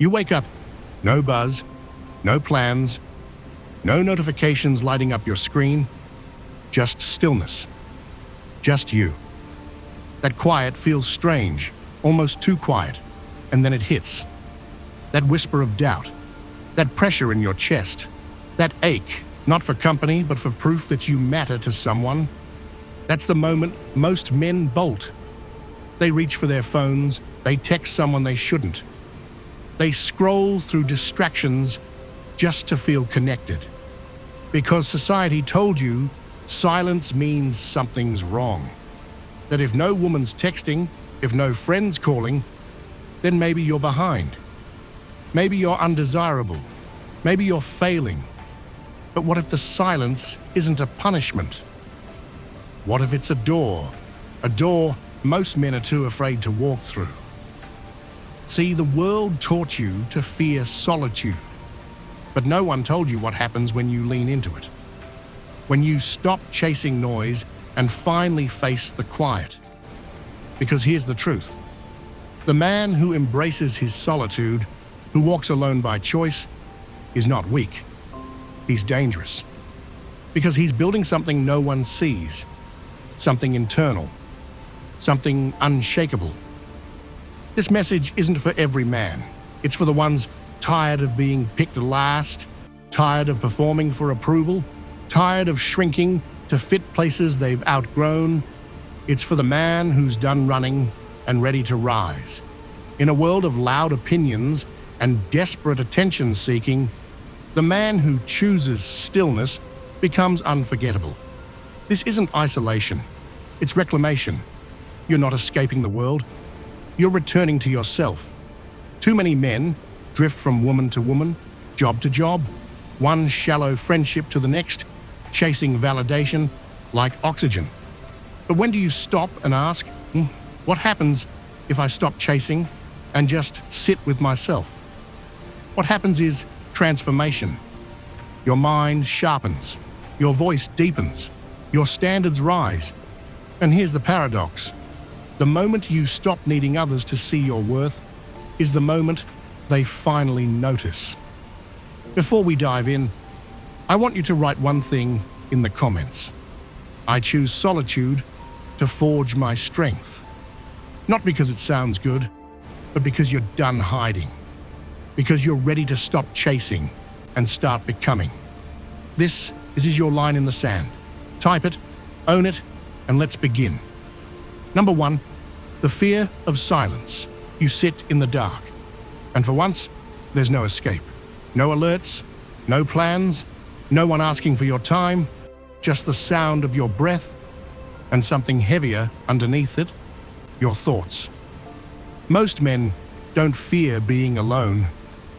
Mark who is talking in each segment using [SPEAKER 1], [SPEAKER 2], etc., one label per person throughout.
[SPEAKER 1] You wake up, no buzz, no plans, no notifications lighting up your screen, just stillness, just you. That quiet feels strange, almost too quiet, and then it hits. That whisper of doubt, that pressure in your chest, that ache, not for company, but for proof that you matter to someone. That's the moment most men bolt. They reach for their phones, they text someone they shouldn't. They scroll through distractions just to feel connected. Because society told you silence means something's wrong. That if no woman's texting, if no friend's calling, then maybe you're behind. Maybe you're undesirable. Maybe you're failing. But what if the silence isn't a punishment? What if it's a door? A door most men are too afraid to walk through. See, the world taught you to fear solitude, but no one told you what happens when you lean into it. When you stop chasing noise and finally face the quiet. Because here's the truth. The man who embraces his solitude, who walks alone by choice, is not weak. He's dangerous. Because he's building something no one sees, something internal, something unshakable. This message isn't for every man. It's for the ones tired of being picked last, tired of performing for approval, tired of shrinking to fit places they've outgrown. It's for the man who's done running and ready to rise. In a world of loud opinions and desperate attention-seeking, the man who chooses stillness becomes unforgettable. This isn't isolation. It's reclamation. You're not escaping the world. You're returning to yourself. Too many men drift from woman to woman, job to job, one shallow friendship to the next, chasing validation like oxygen. But when do you stop and ask, what happens if I stop chasing and just sit with myself? What happens is transformation. Your mind sharpens, your voice deepens, your standards rise. And here's the paradox. The moment you stop needing others to see your worth is the moment they finally notice. Before we dive in, I want you to write one thing in the comments. I choose solitude to forge my strength. Not because it sounds good, but because you're done hiding. Because you're ready to stop chasing and start becoming. This is your line in the sand. Type it, own it, and let's begin. Number 1, the fear of silence. You sit in the dark. And for once, there's no escape. No alerts, no plans, no one asking for your time, just the sound of your breath and something heavier underneath it, your thoughts. Most men don't fear being alone.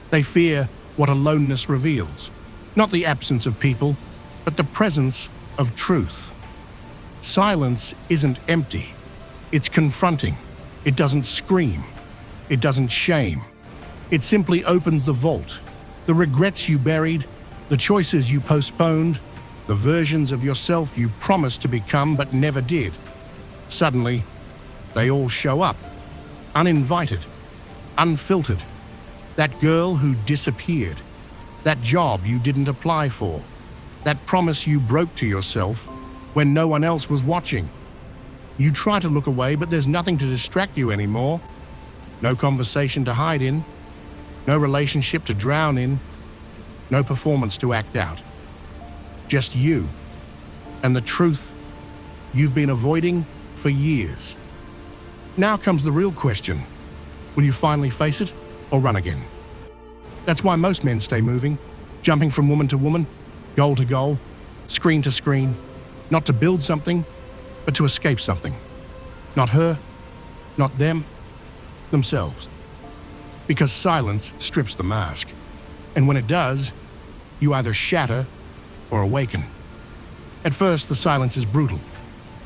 [SPEAKER 1] They fear what aloneness reveals. Not the absence of people, but the presence of truth. Silence isn't empty. It's confronting. It doesn't scream. It doesn't shame. It simply opens the vault. The regrets you buried, the choices you postponed, the versions of yourself you promised to become but never did. Suddenly, they all show up, uninvited, unfiltered. That girl who disappeared, that job you didn't apply for, that promise you broke to yourself when no one else was watching. You try to look away, but there's nothing to distract you anymore. No conversation to hide in, no relationship to drown in, no performance to act out. Just you and the truth you've been avoiding for years. Now comes the real question. Will you finally face it or run again? That's why most men stay moving, jumping from woman to woman, goal to goal, screen to screen, not to build something, but to escape something. Not her, not them, themselves. Because silence strips the mask. And when it does, you either shatter or awaken. At first, the silence is brutal.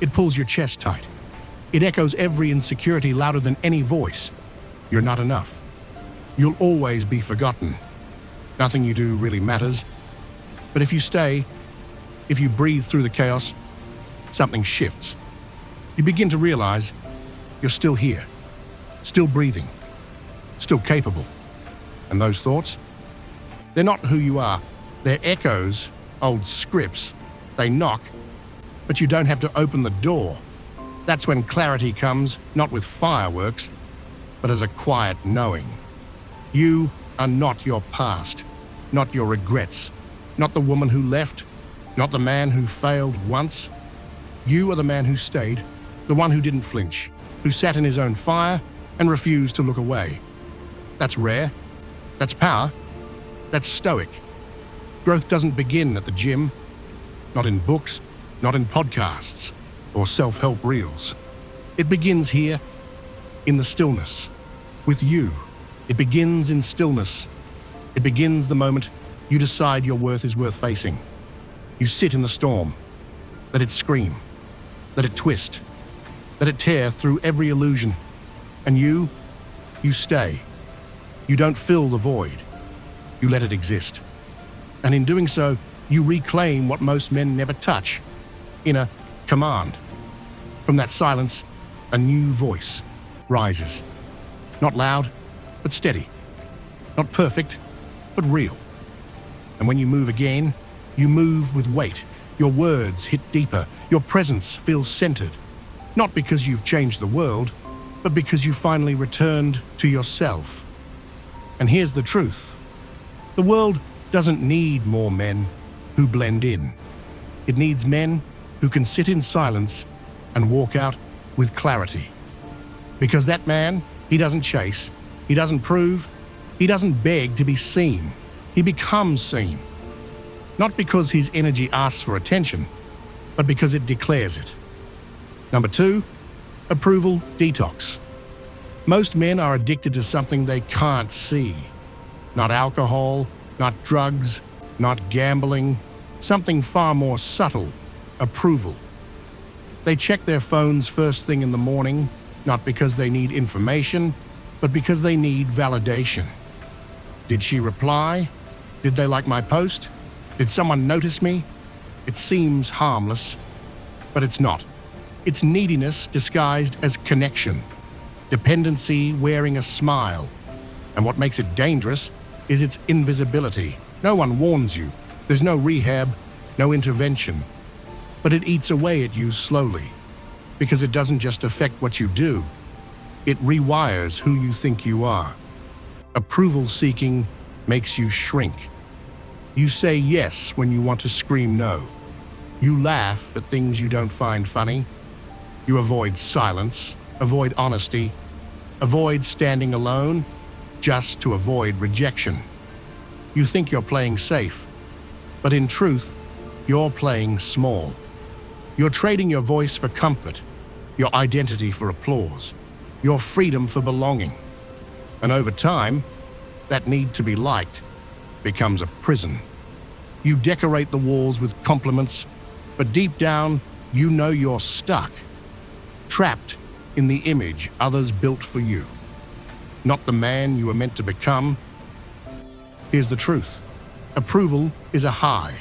[SPEAKER 1] It pulls your chest tight. It echoes every insecurity louder than any voice. You're not enough. You'll always be forgotten. Nothing you do really matters. But if you stay, if you breathe through the chaos, something shifts. You begin to realize you're still here, still breathing, still capable. And those thoughts? They're not who you are. They're echoes, old scripts. They knock, but you don't have to open the door. That's when clarity comes, not with fireworks, but as a quiet knowing. You are not your past, not your regrets, not the woman who left, not the man who failed once. You are the man who stayed, the one who didn't flinch, who sat in his own fire and refused to look away. That's rare. That's power. That's stoic. Growth doesn't begin at the gym, not in books, not in podcasts or self-help reels. It begins here, in the stillness, with you. It begins in stillness. It begins the moment you decide your worth is worth facing. You sit in the storm. Let it scream. Let it twist. Let it tear through every illusion. And you stay. You don't fill the void. You let it exist. And in doing so, you reclaim what most men never touch, inner command. From that silence, a new voice rises. Not loud, but steady. Not perfect, but real. And when you move again, you move with weight. Your words hit deeper. Your presence feels centered. Not because you've changed the world, but because you finally returned to yourself. And here's the truth. The world doesn't need more men who blend in. It needs men who can sit in silence and walk out with clarity. Because that man, he doesn't chase, he doesn't prove, he doesn't beg to be seen. He becomes seen. Not because his energy asks for attention, but because it declares it. Number 2, approval detox. Most men are addicted to something they can't see. Not alcohol, not drugs, not gambling, something far more subtle, approval. They check their phones first thing in the morning, not because they need information, but because they need validation. Did she reply? Did they like my post? Did someone notice me? It seems harmless, but it's not. It's neediness disguised as connection, dependency wearing a smile. And what makes it dangerous is its invisibility. No one warns you. There's no rehab, no intervention. But it eats away at you slowly, because it doesn't just affect what you do. It rewires who you think you are. Approval seeking makes you shrink. You say yes when you want to scream no. You laugh at things you don't find funny. You avoid silence, avoid honesty, avoid standing alone, just to avoid rejection. You think you're playing safe, but in truth, you're playing small. You're trading your voice for comfort, your identity for applause, your freedom for belonging. And over time, that need to be liked becomes a prison. You decorate the walls with compliments, but deep down, you know you're stuck, trapped in the image others built for you, not the man you were meant to become. Here's the truth. Approval is a high.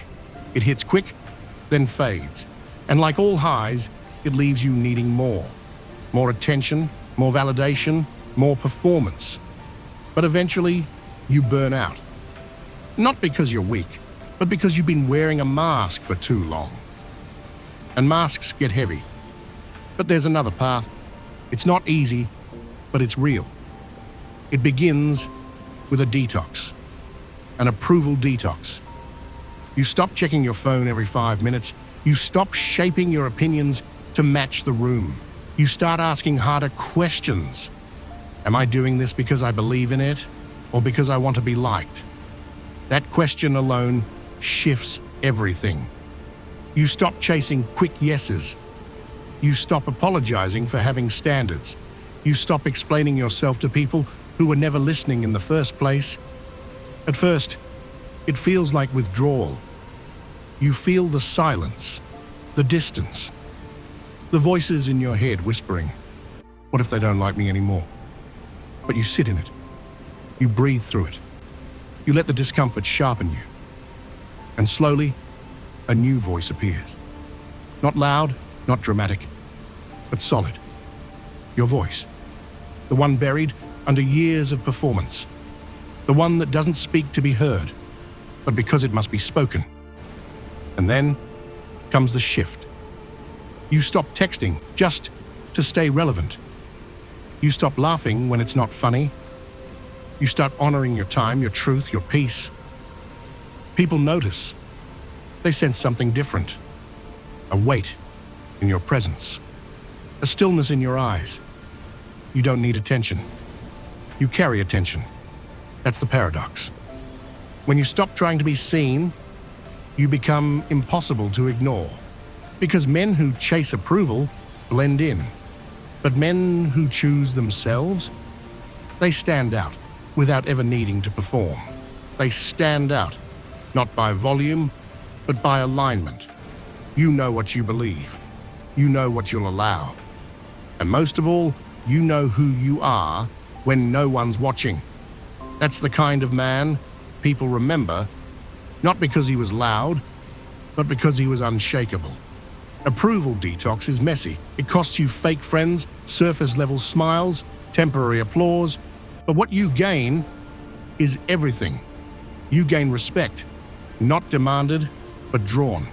[SPEAKER 1] It hits quick, then fades. And like all highs, it leaves you needing more. More attention, more validation, more performance. But eventually, you burn out. Not because you're weak, but because you've been wearing a mask for too long. And masks get heavy. But there's another path. It's not easy, but it's real. It begins with a detox, an approval detox. You stop checking your phone every 5 minutes. You stop shaping your opinions to match the room. You start asking harder questions. Am I doing this because I believe in it, or because I want to be liked? That question alone shifts everything. You stop chasing quick yeses. You stop apologizing for having standards. You stop explaining yourself to people who were never listening in the first place. At first, it feels like withdrawal. You feel the silence, the distance, the voices in your head whispering, what if they don't like me anymore? But you sit in it. You breathe through it. You let the discomfort sharpen you. And slowly, a new voice appears. Not loud, not dramatic, but solid. Your voice. The one buried under years of performance. the one that doesn't speak to be heard, but because it must be spoken. And then comes the shift. You stop texting just to stay relevant. You stop laughing when it's not funny. You start honoring your time, your truth, your peace. People notice. They sense something different. A weight in your presence. A stillness in your eyes. You don't need attention. You carry attention. That's the paradox. When you stop trying to be seen, you become impossible to ignore. Because men who chase approval blend in. But men who choose themselves, they stand out without ever needing to perform. They stand out, not by volume, but by alignment. You know what you believe. You know what you'll allow. And most of all, you know who you are when no one's watching. That's the kind of man people remember, not because he was loud, but because he was unshakable. Approval detox is messy. It costs you fake friends, surface-level smiles, temporary applause. But what you gain is everything. You gain respect, not demanded, but drawn.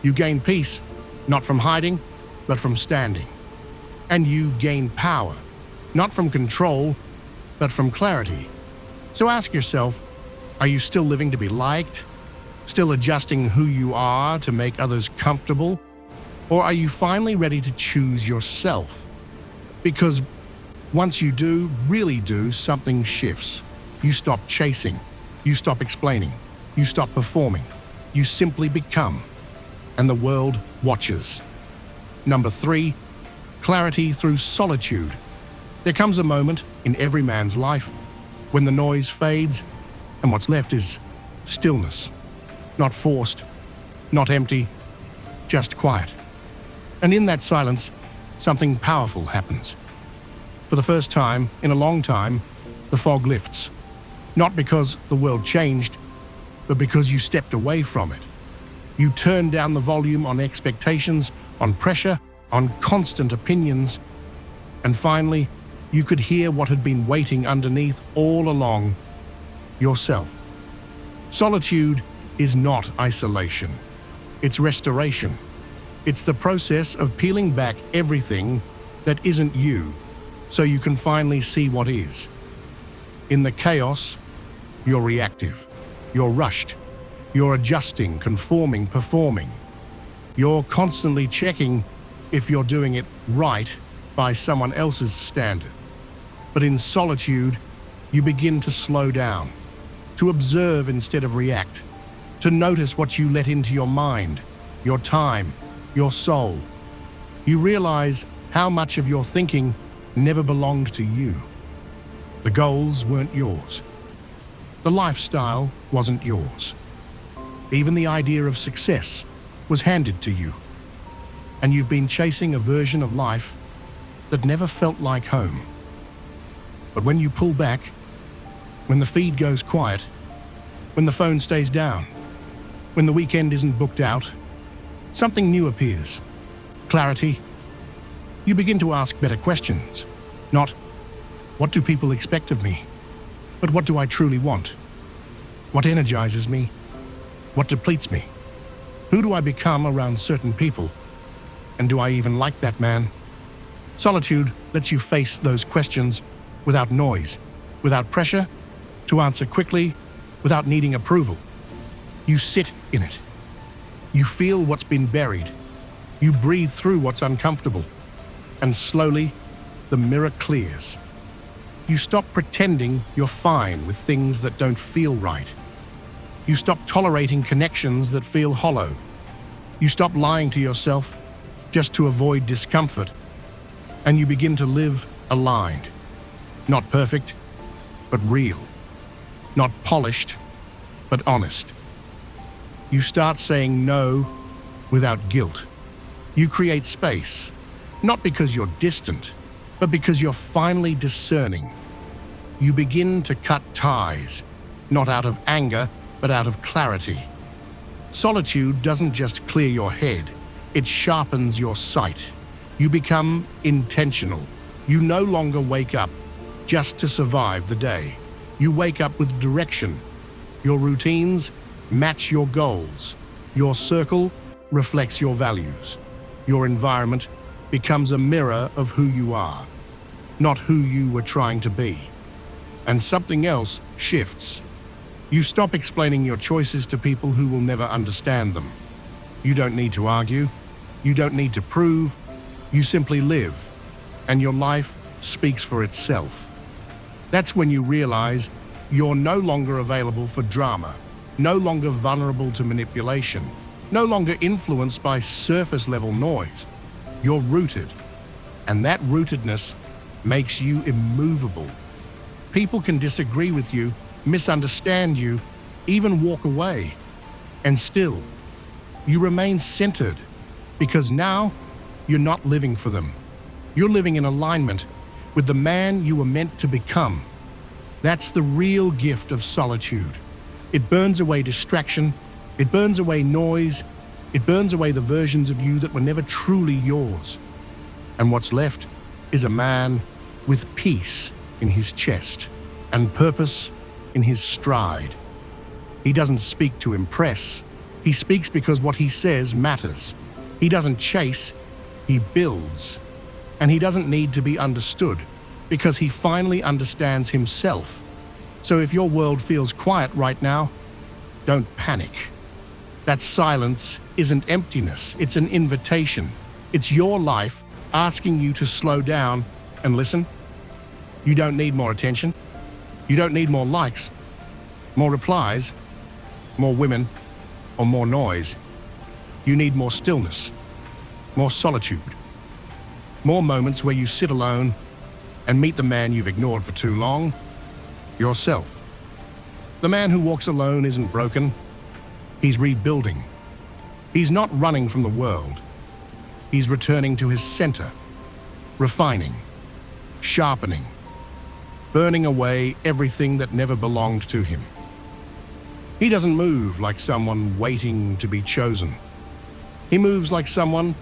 [SPEAKER 1] You gain peace, not from hiding, but from standing. And you gain power, not from control, but from clarity. So ask yourself, are you still living to be liked? Still adjusting who you are to make others comfortable? Or are you finally ready to choose yourself? Because once you do, really do, something shifts. You stop chasing. You stop explaining. You stop performing. You simply become. And the world watches. Number 3, clarity through solitude. There comes a moment in every man's life when the noise fades and what's left is stillness. Not forced, not empty, just quiet. And in that silence, something powerful happens. For the first time in a long time, the fog lifts. Not because the world changed, but because you stepped away from it. You turned down the volume on expectations, on pressure, on constant opinions, and finally, you could hear what had been waiting underneath all along: yourself. Solitude is not isolation. It's restoration. It's the process of peeling back everything that isn't you, so you can finally see what is. In the chaos, you're reactive. You're rushed. You're adjusting, conforming, performing. You're constantly checking if you're doing it right by someone else's standard. But in solitude, you begin to slow down, to observe instead of react, to notice what you let into your mind, your time, your soul. You realize how much of your thinking never belonged to you. The goals weren't yours. The lifestyle wasn't yours. Even the idea of success was handed to you. And you've been chasing a version of life that never felt like home. But when you pull back, when the feed goes quiet, when the phone stays down, when the weekend isn't booked out, something new appears. Clarity. You begin to ask better questions. Not, what do people expect of me? But what do I truly want? What energizes me? What depletes me? Who do I become around certain people? And do I even like that man? Solitude lets you face those questions without noise, without pressure, to answer quickly, without needing approval. You sit in it. You feel what's been buried. You breathe through what's uncomfortable. And slowly, the mirror clears. You stop pretending you're fine with things that don't feel right. You stop tolerating connections that feel hollow. You stop lying to yourself just to avoid discomfort. And you begin to live aligned. Not perfect, but real. Not polished, but honest. You start saying no without guilt. You create space, not because you're distant, but because you're finally discerning. You begin to cut ties, not out of anger, but out of clarity. Solitude doesn't just clear your head, it sharpens your sight. You become intentional. You no longer wake up just to survive the day. You wake up with direction. Your routines match your goals. Your circle reflects your values. Your environment becomes a mirror of who you are, not who you were trying to be. And something else shifts. You stop explaining your choices to people who will never understand them. You don't need to argue. You don't need to prove. You simply live, and your life speaks for itself. That's when you realize you're no longer available for drama, no longer vulnerable to manipulation, no longer influenced by surface-level noise. You're rooted, and that rootedness makes you immovable. People can disagree with you, misunderstand you, even walk away, and still, you remain centered, because now you're not living for them. You're living in alignment with the man you were meant to become. That's the real gift of solitude. It burns away distraction, it burns away noise, it burns away the versions of you that were never truly yours. And what's left is a man with peace in his chest and purpose in his stride. He doesn't speak to impress. He speaks because what he says matters. He doesn't chase, he builds. And he doesn't need to be understood because he finally understands himself. So if your world feels quiet right now, don't panic. That silence isn't emptiness, it's an invitation. It's your life asking you to slow down and listen. You don't need more attention. You don't need more likes, more replies, more women, or more noise. You need more stillness, more solitude, more moments where you sit alone and meet the man you've ignored for too long, yourself. The man who walks alone isn't broken. He's rebuilding. He's not running from the world. He's returning to his center, refining, sharpening, burning away everything that never belonged to him. He doesn't move like someone waiting to be chosen. He moves like someone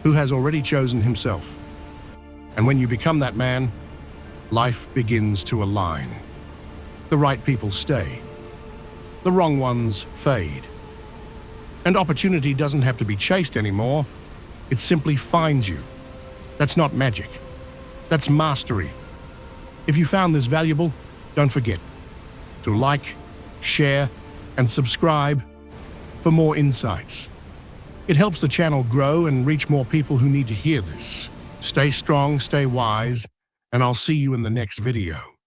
[SPEAKER 1] who has already chosen himself. And when you become that man, life begins to align. The right people stay. The wrong ones fade. And opportunity doesn't have to be chased anymore. It simply finds you. That's not magic. That's mastery. If you found this valuable, don't forget to like, share, and subscribe for more insights. It helps the channel grow and reach more people who need to hear this. Stay strong, stay wise, and I'll see you in the next video.